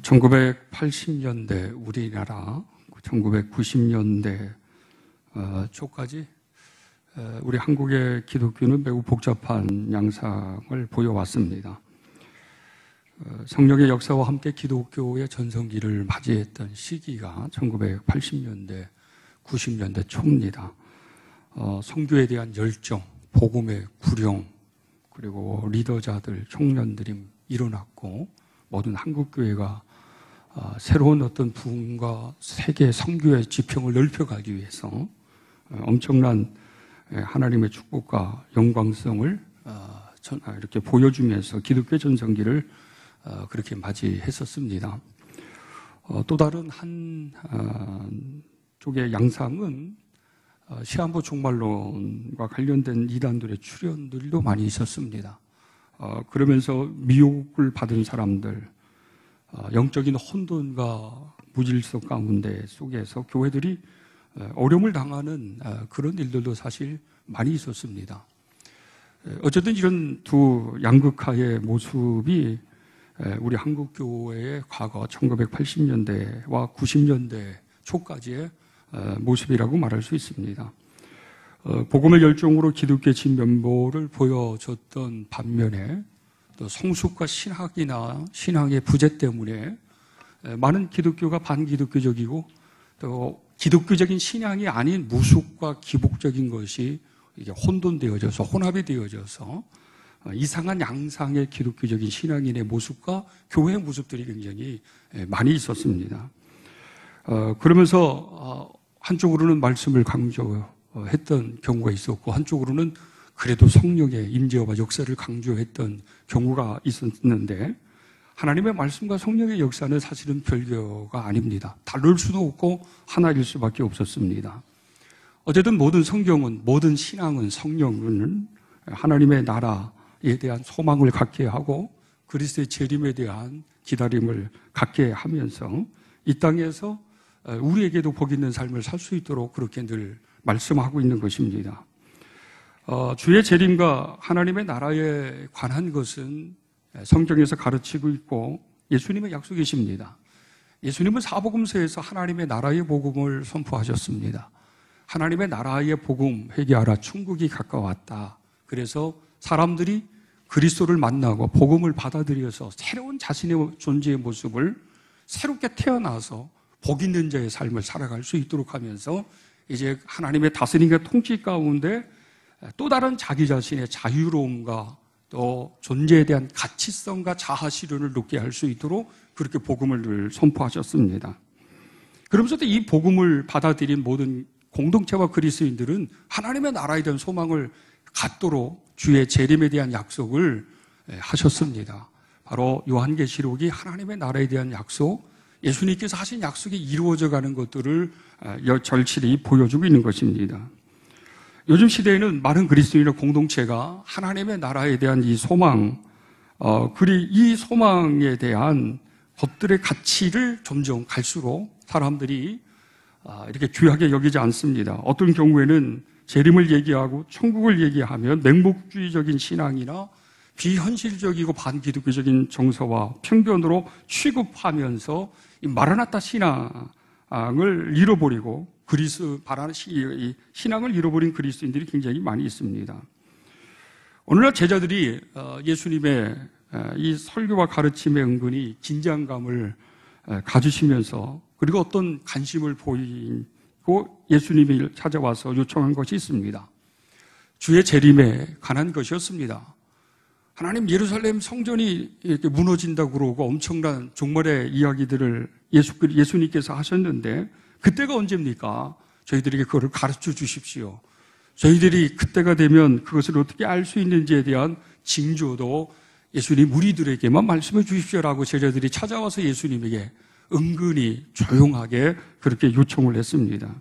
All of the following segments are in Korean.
1980년대 우리나라, 1990년대 초까지 우리 한국의 기독교는 매우 복잡한 양상을 보여왔습니다. 성령의 역사와 함께 기독교의 전성기를 맞이했던 시기가 1980년대, 90년대 초입니다. 선교에 대한 열정, 복음의 구령, 그리고 리더자들, 청년들이 일어났고 모든 한국교회가 새로운 어떤 부흥과 세계 선교의 지평을 넓혀가기 위해서 엄청난 하나님의 축복과 영광성을 이렇게 보여주면서 기독교 전성기를 그렇게 맞이했었습니다. 또 다른 한 쪽의 양상은 시한부 종말론과 관련된 이단들의 출현들도 많이 있었습니다. 그러면서 미혹을 받은 사람들, 영적인 혼돈과 무질서 가운데 속에서 교회들이 어려움을 당하는 그런 일들도 사실 많이 있었습니다. 어쨌든 이런 두 양극화의 모습이 우리 한국교회의 과거 1980년대와 90년대 초까지의 모습이라고 말할 수 있습니다. 복음의 열정으로 기독교의 진면모를 보여줬던 반면에 또 성숙과 신학이나 신앙의 부재 때문에 많은 기독교가 반기독교적이고 또 기독교적인 신앙이 아닌 무속과 기복적인 것이 이게 혼돈되어져서 혼합이 되어져서 이상한 양상의 기독교적인 신앙인의 모습과 교회의 모습들이 굉장히 많이 있었습니다. 그러면서 한쪽으로는 말씀을 강조했던 경우가 있었고 한쪽으로는 그래도 성령의 임재와 역사를 강조했던 경우가 있었는데 하나님의 말씀과 성령의 역사는 사실은 별개가 아닙니다. 다를 수도 없고 하나일 수밖에 없었습니다. 어쨌든 모든 성경은, 모든 신앙은, 성령은 하나님의 나라에 대한 소망을 갖게 하고 그리스도의 재림에 대한 기다림을 갖게 하면서 이 땅에서 우리에게도 복 있는 삶을 살 수 있도록 그렇게 늘 말씀하고 있는 것입니다. 주의 재림과 하나님의 나라에 관한 것은 성경에서 가르치고 있고 예수님의 약속이십니다. 예수님은 사복음서에서 하나님의 나라의 복음을 선포하셨습니다. 하나님의 나라의 복음 회개하라 천국이 가까웠다. 그래서 사람들이 그리스도를 만나고 복음을 받아들여서 새로운 자신의 존재의 모습을 새롭게 태어나서 복 있는 자의 삶을 살아갈 수 있도록 하면서 이제 하나님의 다스림과 통치 가운데 또 다른 자기 자신의 자유로움과 또 존재에 대한 가치성과 자아 실현을 높게 할 수 있도록 그렇게 복음을 늘 선포하셨습니다. 그러면서도 이 복음을 받아들인 모든 공동체와 그리스도인들은 하나님의 나라에 대한 소망을 갖도록 주의 재림에 대한 약속을 하셨습니다. 바로 요한계시록이 하나님의 나라에 대한 약속, 예수님께서 하신 약속이 이루어져 가는 것들을 절실히 보여주고 있는 것입니다. 요즘 시대에는 많은 그리스도인의 공동체가 하나님의 나라에 대한 이 소망, 이 소망에 대한 것들의 가치를 점점 갈수록 사람들이 이렇게 귀하게 여기지 않습니다. 어떤 경우에는 재림을 얘기하고 천국을 얘기하면 맹목주의적인 신앙이나 비현실적이고 반기독교적인 정서와 편견으로 취급하면서 이 마라나타 신앙을 잃어버리고 신앙을 잃어버린 그리스도인들이 굉장히 많이 있습니다. 오늘날 제자들이 예수님의 이 설교와 가르침에 은근히 긴장감을 가지시면서 그리고 어떤 관심을 보이고 예수님이 찾아와서 요청한 것이 있습니다. 주의 재림에 관한 것이었습니다. 하나님 예루살렘 성전이 이렇게 무너진다고 그러고 엄청난 종말의 이야기들을 예수님께서 하셨는데 그때가 언제입니까? 저희들에게 그것을 가르쳐 주십시오. 저희들이 그때가 되면 그것을 어떻게 알 수 있는지에 대한 징조도 예수님 우리들에게만 말씀해 주십시오라고 제자들이 찾아와서 예수님에게 은근히 조용하게 그렇게 요청을 했습니다.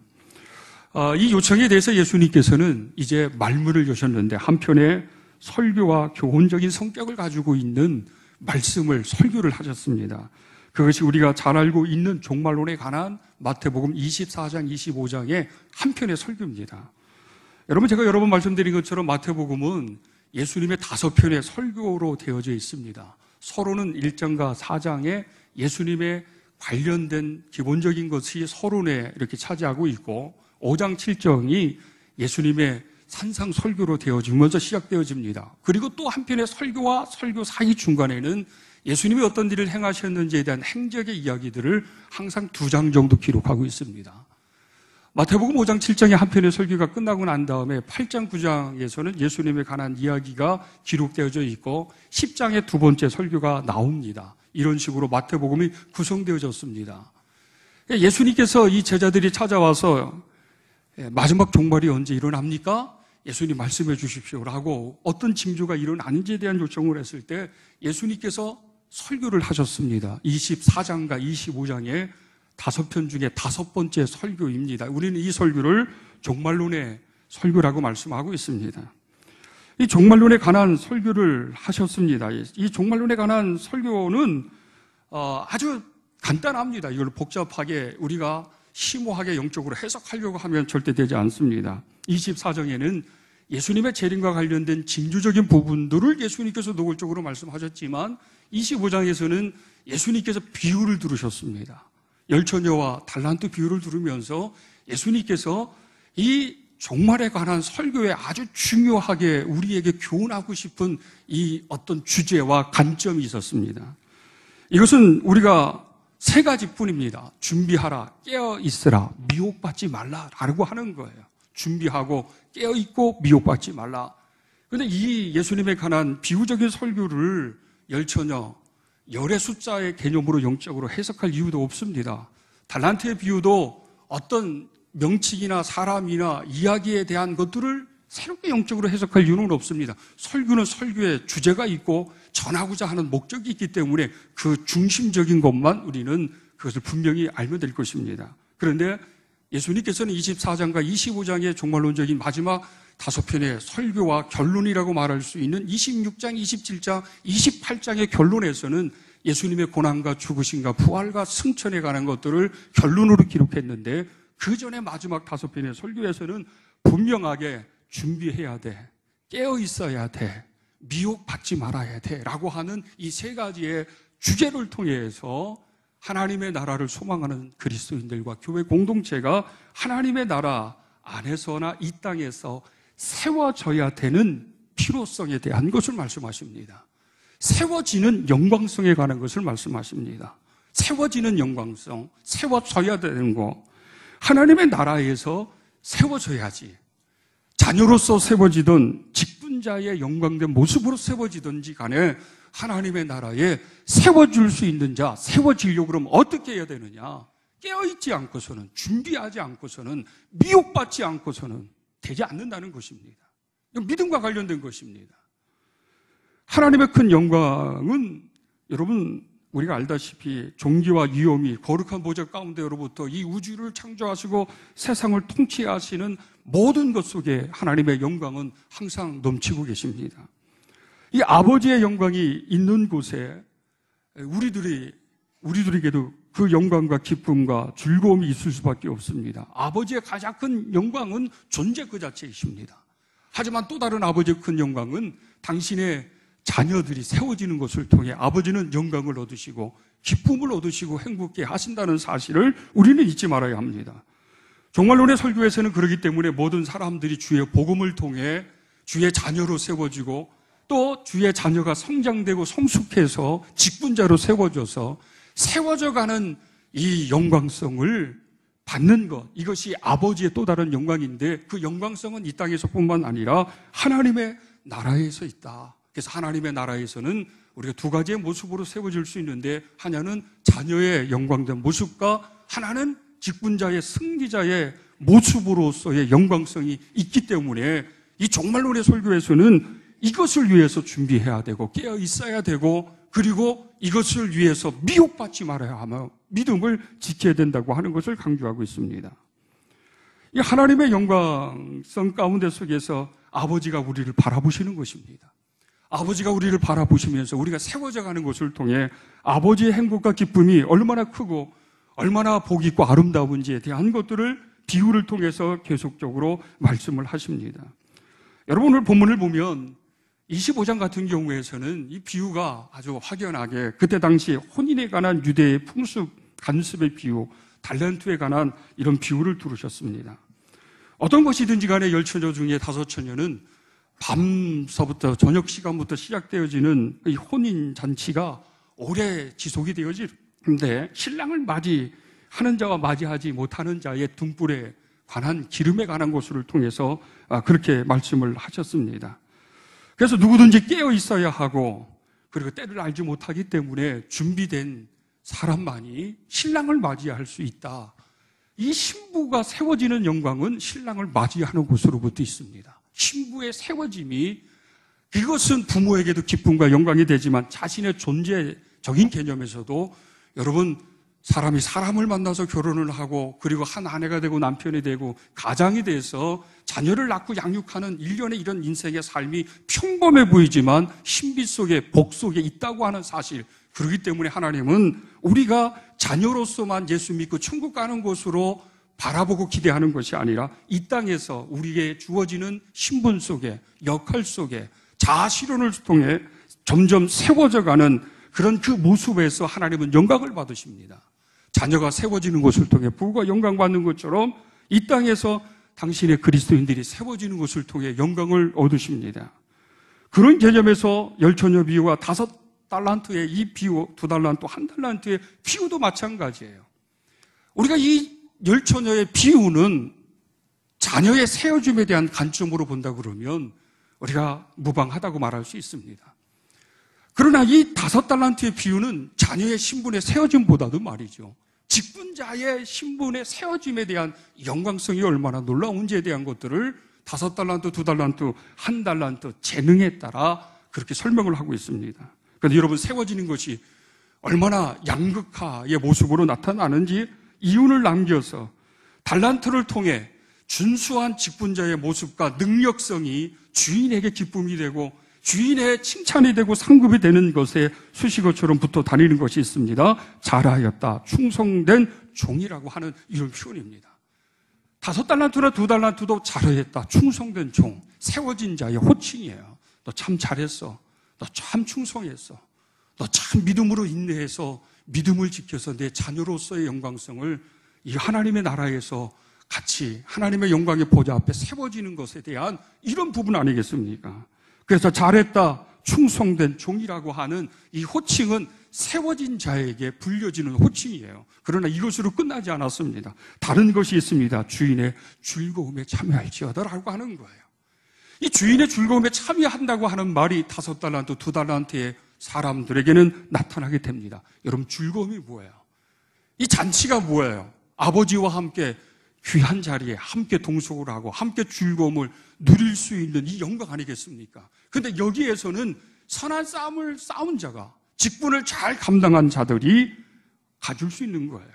이 요청에 대해서 예수님께서는 이제 말문을 여셨는데 한편에 설교와 교훈적인 성격을 가지고 있는 말씀을 설교를 하셨습니다. 그것이 우리가 잘 알고 있는 종말론에 관한 마태복음 24장, 25장의 한편의 설교입니다. 여러분, 제가 여러 번 말씀드린 것처럼 마태복음은 예수님의 5편의 설교로 되어져 있습니다. 서로는 1장과 4장에 예수님의 관련된 기본적인 것이 서론에 이렇게 차지하고 있고 5장 7장이 예수님의 산상 설교로 되어지면서 시작되어집니다. 그리고 또 한편의 설교와 설교 사이 중간에는 예수님이 어떤 일을 행하셨는지에 대한 행적의 이야기들을 항상 2장 정도 기록하고 있습니다. 마태복음 5장 7장의 한편의 설교가 끝나고 난 다음에 8장 9장에서는 예수님에 관한 이야기가 기록되어져 있고 10장의 두 번째 설교가 나옵니다. 이런 식으로 마태복음이 구성되어졌습니다. 예수님께서 이 제자들이 찾아와서 마지막 종말이 언제 일어납니까? 예수님 말씀해 주십시오라고 어떤 징조가 일어나는지에 대한 요청을 했을 때 예수님께서 설교를 하셨습니다. 24장과 25장의 5편 중에 5번째 설교입니다. 우리는 이 설교를 종말론의 설교라고 말씀하고 있습니다. 이 종말론에 관한 설교를 하셨습니다. 이 종말론에 관한 설교는 아주 간단합니다. 이걸 복잡하게 우리가 심오하게 영적으로 해석하려고 하면 절대 되지 않습니다. 24장에는 예수님의 재림과 관련된 징조적인 부분들을 예수님께서 노골적으로 말씀하셨지만 25장에서는 예수님께서 비유를 들으셨습니다. 열처녀와 달란트 비유를 들으면서 예수님께서 이 종말에 관한 설교에 아주 중요하게 우리에게 교훈하고 싶은 이 어떤 주제와 관점이 있었습니다. 이것은 우리가 3가지 뿐입니다. 준비하라, 깨어 있으라, 미혹받지 말라라고 하는 거예요. 준비하고 깨어 있고 미혹받지 말라. 그런데 이 예수님에 관한 비유적인 설교를 열처녀, 열의 숫자의 개념으로 영적으로 해석할 이유도 없습니다. 달란트의 비유도 어떤 명칭이나 사람이나 이야기에 대한 것들을 새롭게 영적으로 해석할 이유는 없습니다. 설교는 설교의 주제가 있고 전하고자 하는 목적이 있기 때문에 그 중심적인 것만 우리는 그것을 분명히 알면 될 것입니다. 그런데 예수님께서는 24장과 25장의 종말론적인 마지막 5편의 설교와 결론이라고 말할 수 있는 26장, 27장, 28장의 결론에서는 예수님의 고난과 죽으심과 부활과 승천에 관한 것들을 결론으로 기록했는데 그 전에 마지막 5편의 설교에서는 분명하게 준비해야 돼, 깨어 있어야 돼, 미혹받지 말아야 돼 라고 하는 이 3가지의 주제를 통해서 하나님의 나라를 소망하는 그리스도인들과 교회 공동체가 하나님의 나라 안에서나 이 땅에서 세워져야 되는 필요성에 대한 것을 말씀하십니다. 세워지는 영광성에 관한 것을 말씀하십니다. 세워지는 영광성, 세워져야 되는 것. 하나님의 나라에서 세워져야지. 자녀로서 세워지든 직분자의 영광된 모습으로 세워지든지 간에 하나님의 나라에 세워줄 수 있는 자, 세워지려고 그러면 어떻게 해야 되느냐? 깨어있지 않고서는, 준비하지 않고서는, 미혹받지 않고서는 되지 않는다는 것입니다. 믿음과 관련된 것입니다. 하나님의 큰 영광은 여러분 우리가 알다시피 존귀와 위엄이 거룩한 보좌 가운데로부터 이 우주를 창조하시고 세상을 통치하시는 모든 것 속에 하나님의 영광은 항상 넘치고 계십니다. 이 아버지의 영광이 있는 곳에 우리들에게도 그 영광과 기쁨과 즐거움이 있을 수밖에 없습니다. 아버지의 가장 큰 영광은 존재 그 자체이십니다. 하지만 또 다른 아버지의 큰 영광은 당신의 자녀들이 세워지는 것을 통해 아버지는 영광을 얻으시고 기쁨을 얻으시고 행복해 하신다는 사실을 우리는 잊지 말아야 합니다. 종말론의 설교에서는 그렇기 때문에 모든 사람들이 주의 복음을 통해 주의 자녀로 세워지고 또 주의 자녀가 성장되고 성숙해서 직분자로 세워져서 세워져가는 이 영광성을 받는 것, 이것이 아버지의 또 다른 영광인데 그 영광성은 이 땅에서뿐만 아니라 하나님의 나라에서 있다. 그래서 하나님의 나라에서는 우리가 2가지의 모습으로 세워질 수 있는데 하나는 자녀의 영광된 모습과 하나는 직분자의 승리자의 모습으로서의 영광성이 있기 때문에 이 종말론의 설교에서는 이것을 위해서 준비해야 되고 깨어 있어야 되고 그리고 이것을 위해서 미혹받지 말아야 하며 믿음을 지켜야 된다고 하는 것을 강조하고 있습니다. 이 하나님의 영광성 가운데 속에서 아버지가 우리를 바라보시는 것입니다. 아버지가 우리를 바라보시면서 우리가 세워져 가는 것을 통해 아버지의 행복과 기쁨이 얼마나 크고 얼마나 복이 있고 아름다운지에 대한 것들을 비유를 통해서 계속적으로 말씀을 하십니다. 여러분 오늘 본문을 보면 25장 같은 경우에서는 이 비유가 아주 확연하게 그때 당시 혼인에 관한 유대의 풍습, 간습의 비유, 달란트에 관한 이런 비유를 두르셨습니다. 어떤 것이든지 간에 10처녀 중에 5처녀는 밤서부터 저녁 시간부터 시작되어지는 이 혼인 잔치가 오래 지속이 되어지는데 신랑을 맞이하는 자와 맞이하지 못하는 자의 등불에 관한 기름에 관한 것을 통해서 그렇게 말씀을 하셨습니다. 그래서 누구든지 깨어 있어야 하고 그리고 때를 알지 못하기 때문에 준비된 사람만이 신랑을 맞이할 수 있다. 이 신부가 세워지는 영광은 신랑을 맞이하는 곳으로부터 있습니다. 신부의 세워짐이 그것은 부모에게도 기쁨과 영광이 되지만 자신의 존재적인 개념에서도 여러분 사람이 사람을 만나서 결혼을 하고 그리고 한 아내가 되고 남편이 되고 가장이 돼서 자녀를 낳고 양육하는 일련의 이런 인생의 삶이 평범해 보이지만 신비 속에 복 속에 있다고 하는 사실, 그렇기 때문에 하나님은 우리가 자녀로서만 예수 믿고 천국 가는 곳으로 바라보고 기대하는 것이 아니라 이 땅에서 우리에게 주어지는 신분 속에 역할 속에 자아실현을 통해 점점 세워져가는 그런 그 모습에서 하나님은 영광을 받으십니다. 자녀가 세워지는 것을 통해 부가 영광받는 것처럼 이 땅에서 당신의 그리스도인들이 세워지는 것을 통해 영광을 얻으십니다. 그런 개념에서 10처녀 비유와 5달란트의 이 비유, 2달란트, 1달란트의 비유도 마찬가지예요. 우리가 이 10처녀의 비유는 자녀의 세워짐에 대한 관점으로 본다 그러면 우리가 무방하다고 말할 수 있습니다. 그러나 이 5달란트의 비유는 자녀의 신분의 세워짐보다도 말이죠. 직분자의 신분의 세워짐에 대한 영광성이 얼마나 놀라운지에 대한 것들을 5달란트, 2달란트, 1달란트 재능에 따라 그렇게 설명을 하고 있습니다. 그런데 여러분 세워지는 것이 얼마나 양극화의 모습으로 나타나는지 이윤을 남겨서 달란트를 통해 준수한 직분자의 모습과 능력성이 주인에게 기쁨이 되고 주인의 칭찬이 되고 상급이 되는 것에 수식어처럼 붙어 다니는 것이 있습니다. 잘하였다, 충성된 종이라고 하는 이런 표현입니다. 5달란트나 2달란트도 잘하였다, 충성된 종, 세워진 자의 호칭이에요. 너 참 잘했어, 너 참 충성했어, 너 참 믿음으로 인내해서 믿음을 지켜서 내 자녀로서의 영광성을 이 하나님의 나라에서 같이 하나님의 영광의 보좌 앞에 세워지는 것에 대한 이런 부분 아니겠습니까? 그래서 잘했다, 충성된 종이라고 하는 이 호칭은 세워진 자에게 불려지는 호칭이에요. 그러나 이것으로 끝나지 않았습니다. 다른 것이 있습니다. 주인의 즐거움에 참여할지어다라고 하는 거예요. 이 주인의 즐거움에 참여한다고 하는 말이 5달란트, 2달란트의 사람들에게는 나타나게 됩니다. 여러분 즐거움이 뭐예요? 이 잔치가 뭐예요? 아버지와 함께 귀한 자리에 함께 동석을 하고 함께 즐거움을 누릴 수 있는 이 영광 아니겠습니까? 그런데 여기에서는 선한 싸움을 싸운 자가, 직분을 잘 감당한 자들이 가질 수 있는 거예요.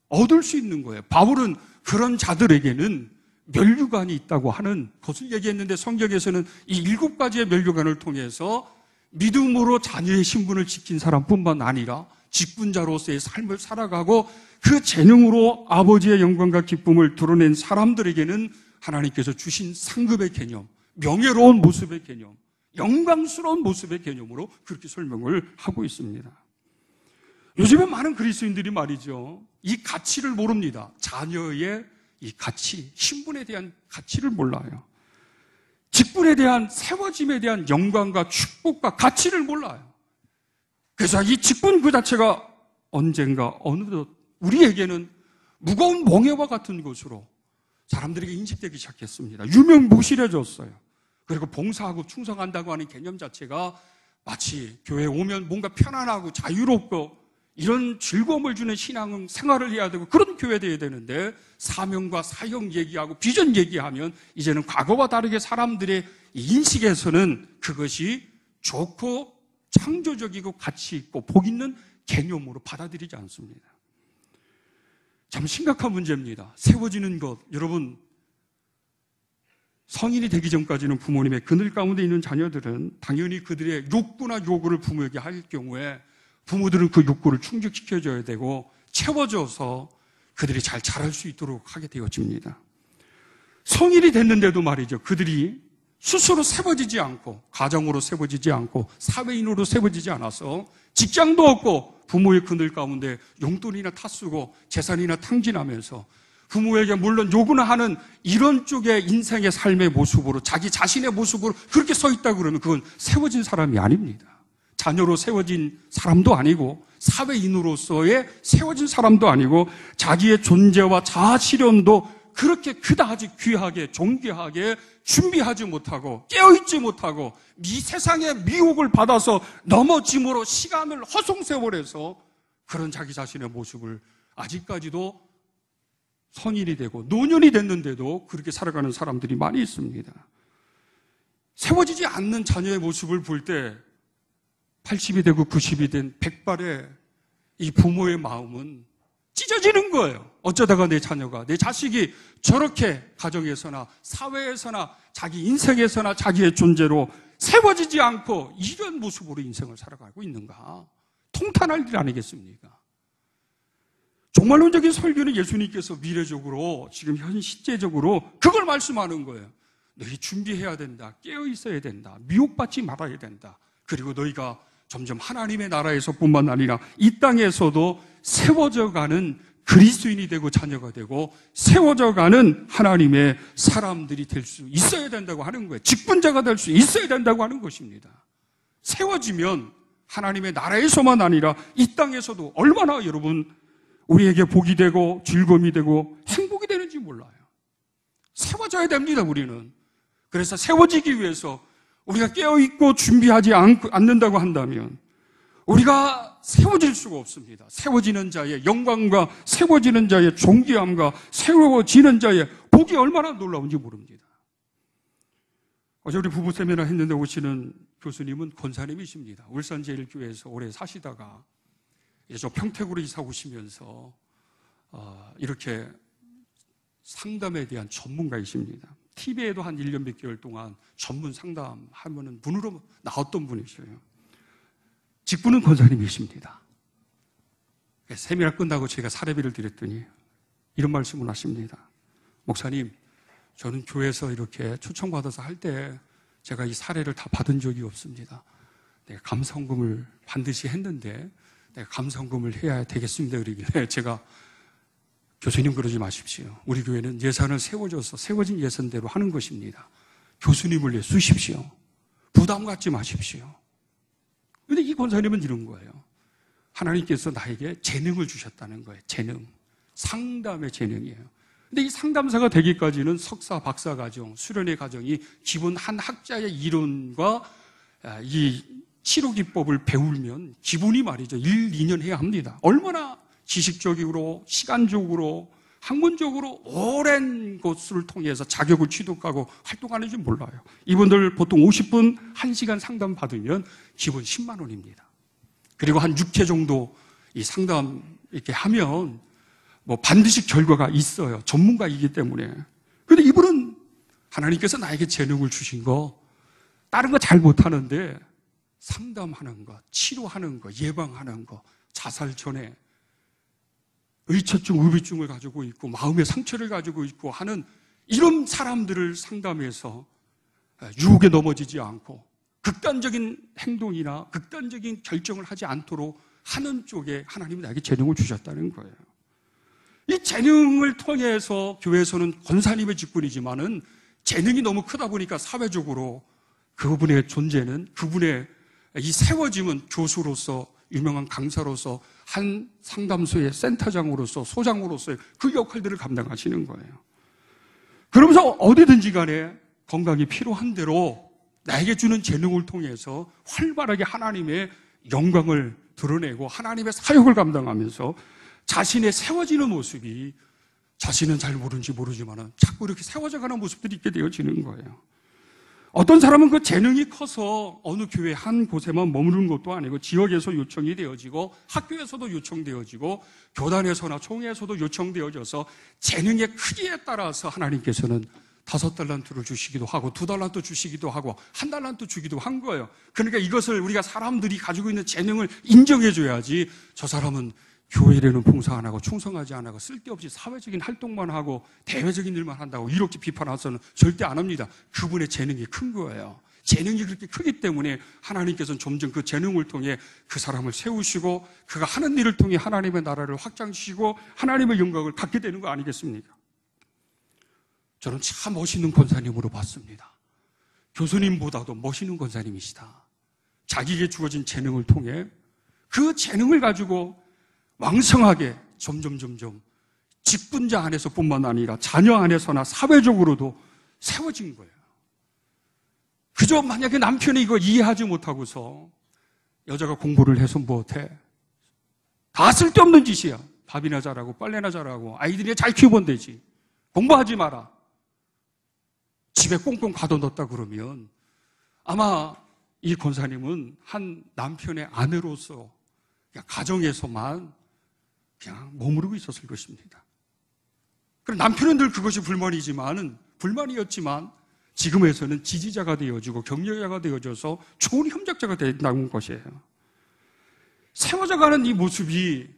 얻을 수 있는 거예요. 바울은 그런 자들에게는 면류관이 있다고 하는 것을 얘기했는데 성경에서는 이 7가지의 면류관을 통해서 믿음으로 자녀의 신분을 지킨 사람뿐만 아니라 직분자로서의 삶을 살아가고 그 재능으로 아버지의 영광과 기쁨을 드러낸 사람들에게는 하나님께서 주신 상급의 개념, 명예로운 모습의 개념, 영광스러운 모습의 개념으로 그렇게 설명을 하고 있습니다. 요즘에 많은 그리스도인들이 말이죠, 이 가치를 모릅니다. 자녀의 이 가치, 신분에 대한 가치를 몰라요. 직분에 대한 세워짐에 대한 영광과 축복과 가치를 몰라요. 그래서 이 직분 그 자체가 언젠가 어느덧 우리에게는 무거운 멍에와 같은 것으로 사람들에게 인식되기 시작했습니다. 유명무실해졌어요. 그리고 봉사하고 충성한다고 하는 개념 자체가 마치 교회에 오면 뭔가 편안하고 자유롭고 이런 즐거움을 주는 신앙 생활을 해야 되고 그런 교회 되어야 되는데 사명과 사역 얘기하고 비전 얘기하면 이제는 과거와 다르게 사람들의 인식에서는 그것이 좋고 창조적이고 가치 있고 복 있는 개념으로 받아들이지 않습니다. 참 심각한 문제입니다. 세워지는 것, 여러분 성인이 되기 전까지는 부모님의 그늘 가운데 있는 자녀들은 당연히 그들의 욕구나 요구를 부모에게 할 경우에 부모들은 그 욕구를 충족시켜줘야 되고 채워줘서 그들이 잘 자랄 수 있도록 하게 되어집니다. 성인이 됐는데도 말이죠, 그들이 스스로 세워지지 않고, 가정으로 세워지지 않고, 사회인으로 세워지지 않아서 직장도 없고 부모의 그늘 가운데 용돈이나 타쓰고 재산이나 탕진하면서 부모에게 물론 요구나 하는 이런 쪽의 인생의 삶의 모습으로, 자기 자신의 모습으로 그렇게 서 있다고 그러면 그건 세워진 사람이 아닙니다. 자녀로 세워진 사람도 아니고 사회인으로서의 세워진 사람도 아니고 자기의 존재와 자아 실현도 그렇게 그다지 귀하게 존귀하게 준비하지 못하고 깨어있지 못하고 이 세상의 미혹을 받아서 넘어짐으로 시간을 허송세월해서 그런 자기 자신의 모습을 아직까지도 성인이 되고 노년이 됐는데도 그렇게 살아가는 사람들이 많이 있습니다. 세워지지 않는 자녀의 모습을 볼 때 80이 되고 90이 된 백발의 이 부모의 마음은 찢어지는 거예요. 어쩌다가 내 자녀가, 내 자식이 저렇게 가정에서나 사회에서나 자기 인생에서나 자기의 존재로 세워지지 않고 이런 모습으로 인생을 살아가고 있는가. 통탄할 일 아니겠습니까? 종말론적인 설교는 예수님께서 미래적으로 지금 현 시제적으로 그걸 말씀하는 거예요. 너희 준비해야 된다. 깨어 있어야 된다. 미혹받지 말아야 된다. 그리고 너희가 점점 하나님의 나라에서 뿐만 아니라 이 땅에서도 세워져가는 그리스도인이 되고 자녀가 되고 세워져가는 하나님의 사람들이 될 수 있어야 된다고 하는 거예요. 직분자가 될 수 있어야 된다고 하는 것입니다. 세워지면 하나님의 나라에서만 아니라 이 땅에서도 얼마나 여러분 우리에게 복이 되고 즐거움이 되고 행복이 되는지 몰라요. 세워져야 됩니다, 우리는. 그래서 세워지기 위해서 우리가 깨어있고 준비하지 않는다고 한다면 우리가 세워질 수가 없습니다. 세워지는 자의 영광과 세워지는 자의 존귀함과 세워지는 자의 복이 얼마나 놀라운지 모릅니다. 어제 우리 부부 세미나 했는데 오시는 교수님은 권사님이십니다. 울산제일교회에서 오래 사시다가 저 평택으로 이사 오시면서 이렇게 상담에 대한 전문가이십니다. TV에도 한 1년 몇 개월 동안 전문 상담하는 분으로 나왔던 분이셔요. 직분은 권사님이십니다. 세미나 끝나고 제가 사례비를 드렸더니 이런 말씀을 하십니다. 목사님, 저는 교회에서 이렇게 초청받아서 할 때 제가 이 사례를 다 받은 적이 없습니다. 내가 감사헌금을 반드시 했는데 내가 감사헌금을 해야 되겠습니다. 그러길래 제가 교수님 그러지 마십시오. 우리 교회는 예산을 세워줘서 세워진 예산대로 하는 것입니다. 교수님을 내주십시오. 부담 갖지 마십시오. 그런데 이 권사님은 이런 거예요. 하나님께서 나에게 재능을 주셨다는 거예요. 재능. 상담의 재능이에요. 근데 이 상담사가 되기까지는 석사, 박사 과정, 수련의 과정이 기본 한 학자의 이론과 이 치료 기법을 배우면 기본이 말이죠. 1, 2년 해야 합니다. 얼마나 지식적으로, 시간적으로, 학문적으로 오랜 것을 통해서 자격을 취득하고 활동하는지 몰라요. 이분들 보통 50분 1시간 상담 받으면 기본 10만 원입니다. 그리고 한 6회 정도 이 상담 이렇게 하면 뭐 반드시 결과가 있어요. 전문가이기 때문에. 그런데 이분은 하나님께서 나에게 재능을 주신 거 다른 거 잘 못하는데 상담하는 거, 치료하는 거, 예방하는 거, 자살 전에 의처증, 의비증을 가지고 있고 마음의 상처를 가지고 있고 하는 이런 사람들을 상담해서 유혹에 넘어지지 않고 극단적인 행동이나 극단적인 결정을 하지 않도록 하는 쪽에 하나님이 나에게 재능을 주셨다는 거예요. 이 재능을 통해서 교회에서는 권사님의 직분이지만은 재능이 너무 크다 보니까 사회적으로 그분의 존재는, 그분의 이 세워짐은 교수로서, 유명한 강사로서, 한 상담소의 센터장으로서, 소장으로서의 그 역할들을 감당하시는 거예요. 그러면서 어디든지 간에 건강이 필요한 대로 나에게 주는 재능을 통해서 활발하게 하나님의 영광을 드러내고 하나님의 사역을 감당하면서 자신의 세워지는 모습이, 자신은 잘 모르는지 모르지만 자꾸 이렇게 세워져가는 모습들이 있게 되어지는 거예요. 어떤 사람은 그 재능이 커서 어느 교회 한 곳에만 머무르는 것도 아니고 지역에서 요청이 되어지고 학교에서도 요청되어지고 교단에서나 총회에서도 요청되어져서 재능의 크기에 따라서 하나님께서는 5달란트를 주시기도 하고 2달란트 주시기도 하고 1달란트 주기도 한 거예요. 그러니까 이것을 우리가 사람들이 가지고 있는 재능을 인정해 줘야지 저 사람은 교회에는 봉사 안 하고 충성하지 안 하고 쓸데없이 사회적인 활동만 하고 대외적인 일만 한다고 이렇게 비판해서는 절대 안 합니다. 그분의 재능이 큰 거예요. 재능이 그렇게 크기 때문에 하나님께서는 점점 그 재능을 통해 그 사람을 세우시고 그가 하는 일을 통해 하나님의 나라를 확장시키고 하나님의 영광을 갖게 되는 거 아니겠습니까? 저는 참 멋있는 권사님으로 봤습니다. 교수님보다도 멋있는 권사님이시다. 자기에게 주어진 재능을 통해 그 재능을 가지고 왕성하게 점점 직분자 안에서뿐만 아니라 자녀 안에서나 사회적으로도 세워진 거예요. 그저 만약에 남편이 이거 이해하지 못하고서 여자가 공부를 해서 못해. 다 쓸데없는 짓이야. 밥이나 잘하고 빨래나 잘하고 아이들이 잘 키우면 되지. 공부하지 마라. 집에 꽁꽁 가둬놓았다 그러면 아마 이 권사님은 한 남편의 아내로서 그냥 가정에서만 그냥 머무르고 있었을 것입니다. 그럼 남편은 늘 그것이 불만이었지만 지금에서는 지지자가 되어지고 격려자가 되어져서 좋은 협력자가 된다는 것이에요. 세워져가는 이 모습이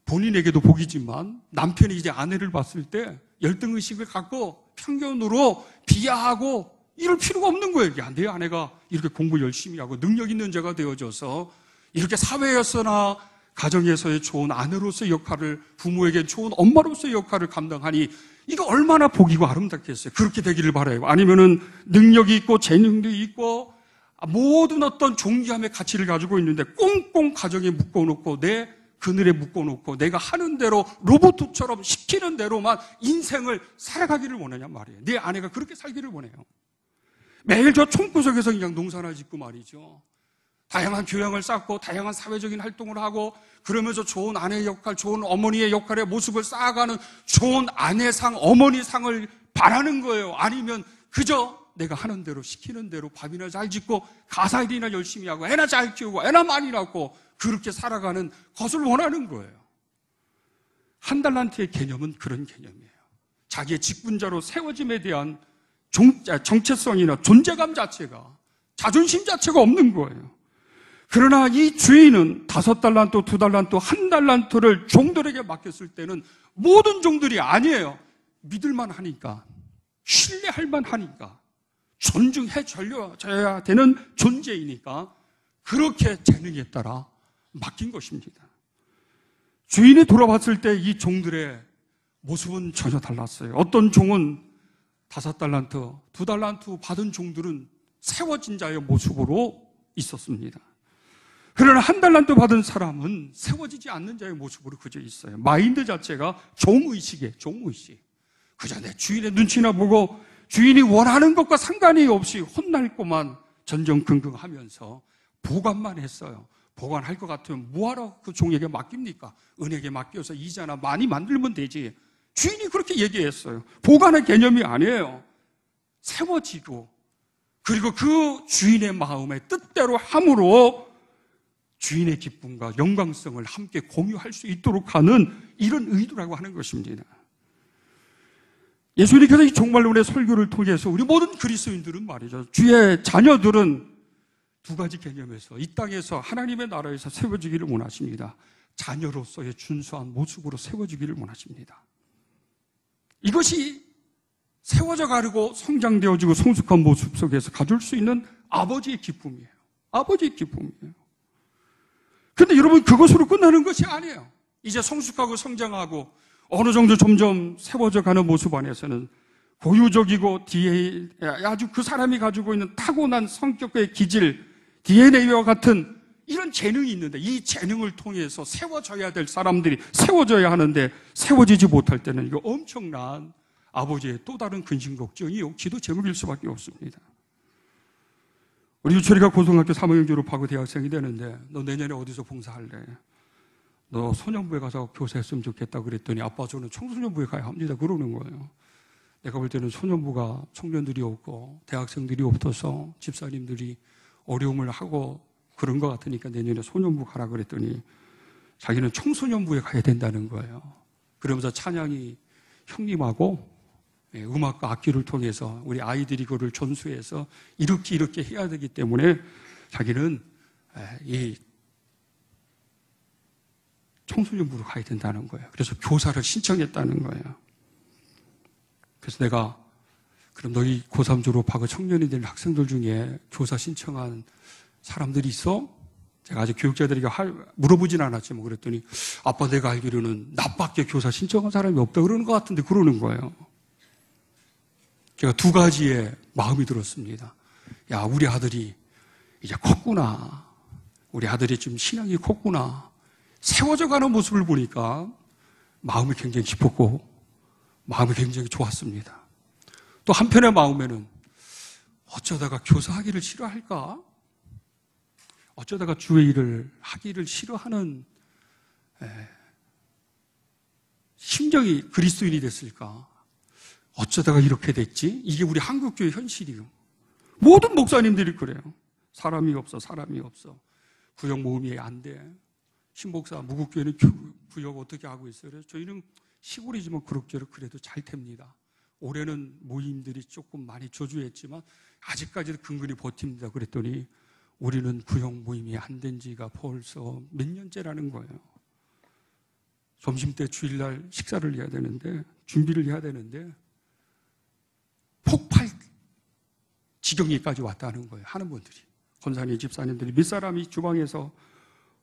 본인에게도 복이지만 남편이 이제 아내를 봤을 때 열등의식을 갖고 편견으로 비하하고 이럴 필요가 없는 거예요. 야, 내 아내가 이렇게 공부 열심히 하고 능력 있는 자가 되어져서 이렇게 사회에서나 가정에서의 좋은 아내로서의 역할을, 부모에게 좋은 엄마로서의 역할을 감당하니 이거 얼마나 복이고 아름답겠어요. 그렇게 되기를 바라요. 아니면은 능력이 있고 재능도 있고 모든 어떤 존귀함의 가치를 가지고 있는데 꽁꽁 가정에 묶어놓고 내 그늘에 묶어놓고 내가 하는 대로 로봇처럼 시키는 대로만 인생을 살아가기를 원하냔 말이에요. 내 아내가 그렇게 살기를 원해요. 매일 저 총구석에서 그냥 농사나 짓고 말이죠. 다양한 교양을 쌓고 다양한 사회적인 활동을 하고 그러면서 좋은 아내의 역할, 좋은 어머니의 역할의 모습을 쌓아가는 좋은 아내상, 어머니상을 바라는 거예요. 아니면 그저 내가 하는 대로 시키는 대로 밥이나 잘 짓고 가사일이나 열심히 하고 애나 잘 키우고 애나 많이 낳고 그렇게 살아가는 것을 원하는 거예요. 한 달란트의 개념은 그런 개념이에요. 자기의 직분자로 세워짐에 대한 정체성이나 존재감 자체가, 자존심 자체가 없는 거예요. 그러나 이 주인은 5달란트, 2달란트, 1달란트를 종들에게 맡겼을 때는 모든 종들이 아니에요. 믿을만 하니까, 신뢰할 만하니까, 존중해 줘야 되는 존재이니까 그렇게 재능에 따라 맡긴 것입니다. 주인이 돌아봤을 때 이 종들의 모습은 전혀 달랐어요. 어떤 종은 5달란트, 2달란트 받은 종들은 세워진 자의 모습으로 있었습니다. 그러나 1달란트 받은 사람은 세워지지 않는 자의 모습으로 그저 있어요. 마인드 자체가 종의식이에요. 종의식. 그저 내 주인의 눈치나 보고 주인이 원하는 것과 상관이 없이 혼날고만 전전긍긍하면서 보관만 했어요. 보관할 것 같으면 뭐하러 그 종에게 맡깁니까? 은에게 맡겨서 이자나 많이 만들면 되지. 주인이 그렇게 얘기했어요. 보관의 개념이 아니에요. 세워지고 그리고 그 주인의 마음의 뜻대로 함으로 주인의 기쁨과 영광성을 함께 공유할 수 있도록 하는 이런 의도라고 하는 것입니다. 예수님께서 이 종말론의 설교를 통해서 우리 모든 그리스도인들은 말이죠. 주의 자녀들은 두 가지 개념에서 이 땅에서 하나님의 나라에서 세워지기를 원하십니다. 자녀로서의 준수한 모습으로 세워지기를 원하십니다. 이것이 세워져 가고 성장되어지고 성숙한 모습 속에서 가질 수 있는 아버지의 기쁨이에요. 아버지의 기쁨이에요. 그런데 여러분 그것으로 끝나는 것이 아니에요. 이제 성숙하고 성장하고 어느 정도 점점 세워져 가는 모습 안에서는 고유적이고 아주 그 사람이 가지고 있는 타고난 성격의 기질, DNA와 같은 이런 재능이 있는데 이 재능을 통해서 세워져야 될 사람들이 세워져야 하는데 세워지지 못할 때는 이거 엄청난 아버지의 또 다른 근심 걱정이 기도 제목일 수밖에 없습니다. 우리 유철이가 고등학교 3학년 졸업하고 대학생이 되는데 너 내년에 어디서 봉사할래? 너 소년부에 가서 교사했으면 좋겠다 그랬더니 아빠 저는 청소년부에 가야 합니다 그러는 거예요. 내가 볼 때는 소년부가 청년들이 없고 대학생들이 없어서 집사님들이 어려움을 하고 그런 것 같으니까 내년에 소년부 가라 그랬더니 자기는 청소년부에 가야 된다는 거예요. 그러면서 찬양이 형님하고 음악과 악기를 통해서 우리 아이들이 그걸 전수해서 이렇게 해야 되기 때문에 자기는 이 청소년부로 가야 된다는 거예요. 그래서 교사를 신청했다는 거예요. 그래서 내가 그럼 너희 고3 졸업하고 청년이 된 학생들 중에 교사 신청한 사람들이 있어? 제가 아직 교육자들에게 물어보진 않았지만 그랬더니 아빠 내가 알기로는 나밖에 교사 신청한 사람이 없다 그러는 것 같은데 그러는 거예요. 제가 두 가지의 마음이 들었습니다. 야, 우리 아들이 이제 컸구나. 우리 아들이 좀 신앙이 컸구나. 세워져 가는 모습을 보니까 마음이 굉장히 깊었고 마음이 굉장히 좋았습니다. 또 한편의 마음에는 어쩌다가 교사하기를 싫어할까? 어쩌다가 주의 일을 하기를 싫어하는 심정이 그리스도인이 됐을까? 어쩌다가 이렇게 됐지? 이게 우리 한국교회 현실이요. 모든 목사님들이 그래요. 사람이 없어. 구역 모임이 안 돼. 신목사, 무국교회는 구역 어떻게 하고 있어요? 그래서 저희는 시골이지만 그럭저럭 그래도 잘 됩니다. 올해는 모임들이 조금 많이 저조했지만 아직까지도 근근히 버팁니다. 그랬더니 우리는 구역 모임이 안 된 지가 벌써 몇 년째라는 거예요. 점심때 주일날 식사를 해야 되는데 준비를 해야 되는데 폭발 지경에까지 왔다는 거예요. 하는 분들이. 권사님, 집사님들이 몇 사람이 주방에서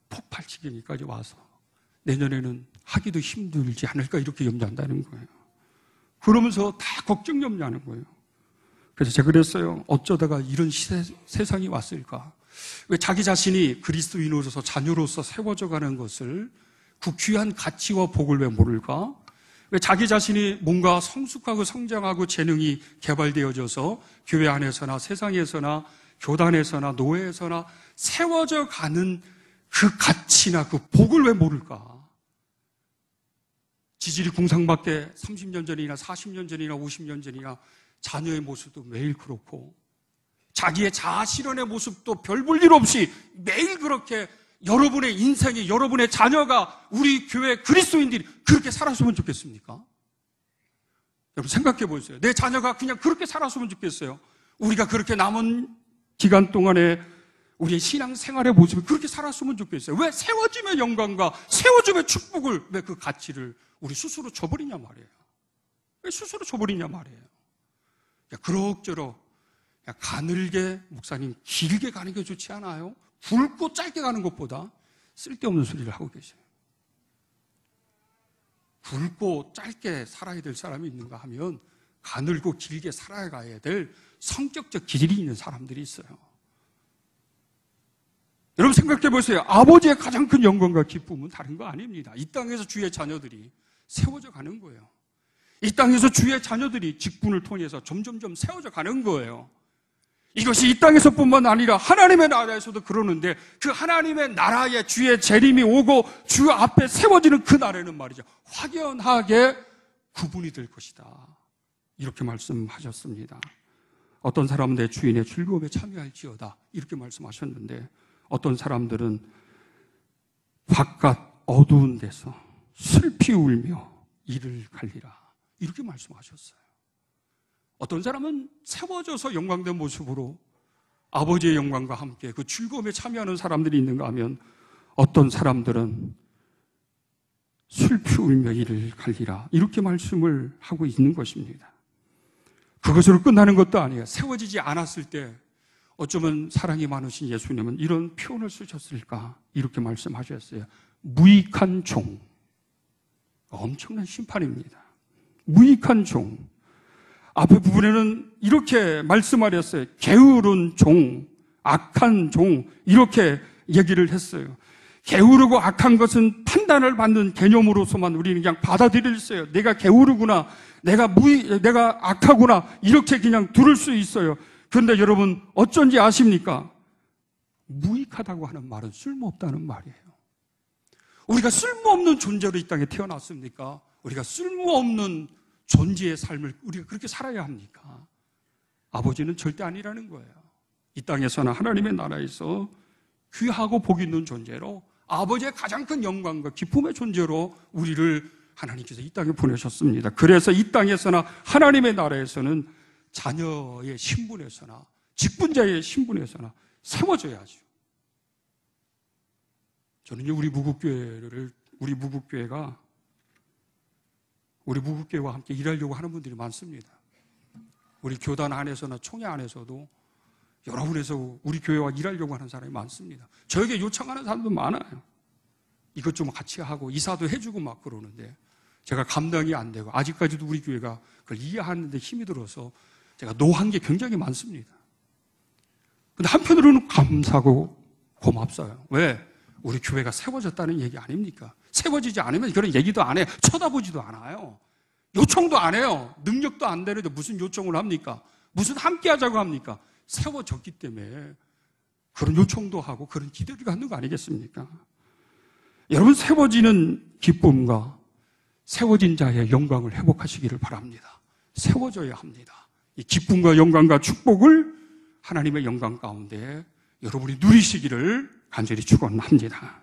폭발 지경에까지 와서 내년에는 하기도 힘들지 않을까 이렇게 염려한다는 거예요. 그러면서 다 걱정 염려하는 거예요. 그래서 제가 그랬어요. 어쩌다가 이런 세상이 왔을까? 왜 자기 자신이 그리스도인으로서 자녀로서 세워져 가는 것을 그 귀한 가치와 복을 왜 모를까? 왜 자기 자신이 뭔가 성숙하고 성장하고 재능이 개발되어져서 교회 안에서나 세상에서나 교단에서나 노예에서나 세워져 가는 그 가치나 그 복을 왜 모를까? 지질이 궁상밖에 30년 전이나 40년 전이나 50년 전이나 자녀의 모습도 매일 그렇고 자기의 자아 실현의 모습도 별 볼 일 없이 매일 그렇게 여러분의 인생이 여러분의 자녀가 우리 교회 그리스도인들이 그렇게 살았으면 좋겠습니까? 여러분 생각해 보세요. 내 자녀가 그냥 그렇게 살았으면 좋겠어요. 우리가 그렇게 남은 기간 동안에 우리의 신앙생활의 모습이 그렇게 살았으면 좋겠어요. 왜 세워짐의 영광과 세워짐의 축복을 왜 그 가치를 우리 스스로 저버리냐 말이에요. 왜 스스로 저버리냐 말이에요. 그럭저럭 가늘게 목사님 길게 가는 게 좋지 않아요? 굵고 짧게 가는 것보다 쓸데없는 소리를 하고 계세요. 굵고 짧게 살아야 될 사람이 있는가 하면 가늘고 길게 살아가야 될 성격적 기질이 있는 사람들이 있어요. 여러분 생각해 보세요. 아버지의 가장 큰 영광과 기쁨은 다른 거 아닙니다. 이 땅에서 주의 자녀들이 세워져 가는 거예요. 이 땅에서 주의 자녀들이 직분을 통해서 점점점 세워져 가는 거예요. 이것이 이 땅에서뿐만 아니라 하나님의 나라에서도 그러는데 그 하나님의 나라에 주의 재림이 오고 주 앞에 세워지는 그 날에는 말이죠. 확연하게 구분이 될 것이다. 이렇게 말씀하셨습니다. 어떤 사람은 내 주인의 즐거움에 참여할지어다. 이렇게 말씀하셨는데 어떤 사람들은 바깥 어두운 데서 슬피 울며 이를 갈리라. 이렇게 말씀하셨어요. 어떤 사람은 세워져서 영광된 모습으로 아버지의 영광과 함께 그 즐거움에 참여하는 사람들이 있는가 하면 어떤 사람들은 슬피 울며 이를 갈리라. 이렇게 말씀을 하고 있는 것입니다. 그것으로 끝나는 것도 아니에요. 세워지지 않았을 때 어쩌면 사랑이 많으신 예수님은 이런 표현을 쓰셨을까? 이렇게 말씀하셨어요. 무익한 종. 엄청난 심판입니다. 무익한 종. 앞에 부분에는 이렇게 말씀하셨어요. 게으른 종, 악한 종, 이렇게 얘기를 했어요. 게으르고 악한 것은 판단을 받는 개념으로서만 우리는 그냥 받아들였어요. 내가 게으르구나, 내가 악하구나, 이렇게 그냥 들을 수 있어요. 그런데 여러분, 어쩐지 아십니까? 무익하다고 하는 말은 쓸모없다는 말이에요. 우리가 쓸모없는 존재로 이 땅에 태어났습니까? 우리가 쓸모없는 존재의 삶을 우리가 그렇게 살아야 합니까? 아버지는 절대 아니라는 거예요. 이 땅에서나 하나님의 나라에서 귀하고 복 있는 존재로 아버지의 가장 큰 영광과 기쁨의 존재로 우리를 하나님께서 이 땅에 보내셨습니다. 그래서 이 땅에서나 하나님의 나라에서는 자녀의 신분에서나 직분자의 신분에서나 세워져야죠. 저는 우리 무국교회를 우리 무국교회와 함께 일하려고 하는 분들이 많습니다. 우리 교단 안에서나 총회 안에서도 여러분에서 우리 교회와 일하려고 하는 사람이 많습니다. 저에게 요청하는 사람도 많아요. 이것 좀 같이 하고 이사도 해주고 막 그러는데 제가 감당이 안 되고 아직까지도 우리 교회가 그걸 이해하는 데 힘이 들어서 제가 노한 게 굉장히 많습니다. 근데 한편으로는 감사하고 고맙어요. 왜? 우리 교회가 세워졌다는 얘기 아닙니까? 세워지지 않으면 그런 얘기도 안 해요. 쳐다보지도 않아요. 요청도 안 해요. 능력도 안 되는데 무슨 요청을 합니까? 무슨 함께 하자고 합니까? 세워졌기 때문에 그런 요청도 하고 그런 기대를 갖는 거 아니겠습니까? 여러분, 세워지는 기쁨과 세워진 자의 영광을 회복하시기를 바랍니다. 세워져야 합니다. 이 기쁨과 영광과 축복을 하나님의 영광 가운데 여러분이 누리시기를 간절히 축원합니다.